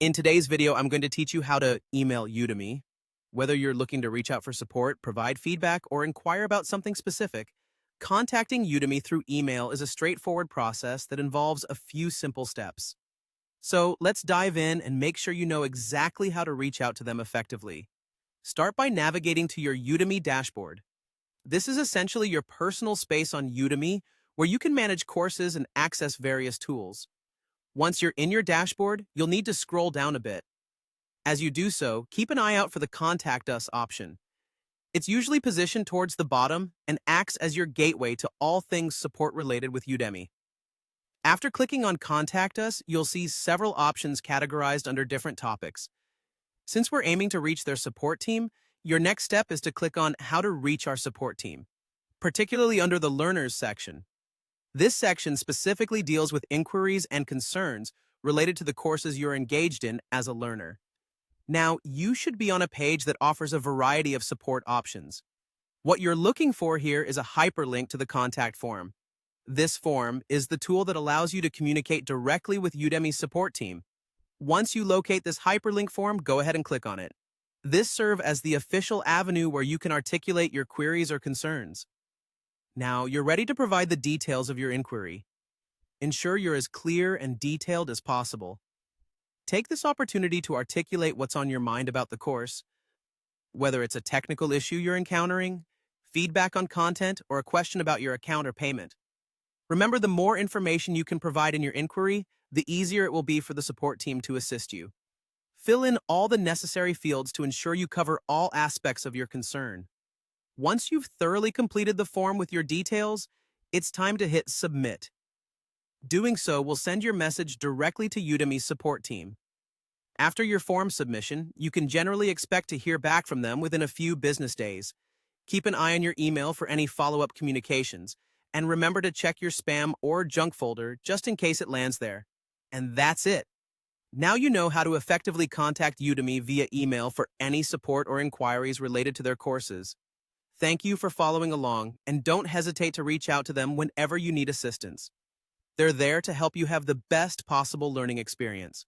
In today's video, I'm going to teach you how to email Udemy. Whether you're looking to reach out for support, provide feedback, or inquire about something specific, contacting Udemy through email is a straightforward process that involves a few simple steps. So let's dive in and make sure you know exactly how to reach out to them effectively. Start by navigating to your Udemy dashboard. This is essentially your personal space on Udemy where you can manage courses and access various tools. Once you're in your dashboard, you'll need to scroll down a bit. As you do so, keep an eye out for the Contact Us option. It's usually positioned towards the bottom and acts as your gateway to all things support related with Udemy. After clicking on Contact Us, you'll see several options categorized under different topics. Since we're aiming to reach their support team, your next step is to click on How to Reach Our Support Team, particularly under the Learners section. This section specifically deals with inquiries and concerns related to the courses you're engaged in as a learner. Now, you should be on a page that offers a variety of support options. What you're looking for here is a hyperlink to the contact form. This form is the tool that allows you to communicate directly with Udemy's support team. Once you locate this hyperlink form, go ahead and click on it. This serves as the official avenue where you can articulate your queries or concerns. Now, you're ready to provide the details of your inquiry. Ensure you're as clear and detailed as possible. Take this opportunity to articulate what's on your mind about the course, whether it's a technical issue you're encountering, feedback on content, or a question about your account or payment. Remember, the more information you can provide in your inquiry, the easier it will be for the support team to assist you. Fill in all the necessary fields to ensure you cover all aspects of your concern. Once you've thoroughly completed the form with your details, it's time to hit Submit. Doing so will send your message directly to Udemy's support team. After your form submission, you can generally expect to hear back from them within a few business days. Keep an eye on your email for any follow-up communications, and remember to check your spam or junk folder just in case it lands there. And that's it. Now you know how to effectively contact Udemy via email for any support or inquiries related to their courses. Thank you for following along, and don't hesitate to reach out to them whenever you need assistance. They're there to help you have the best possible learning experience.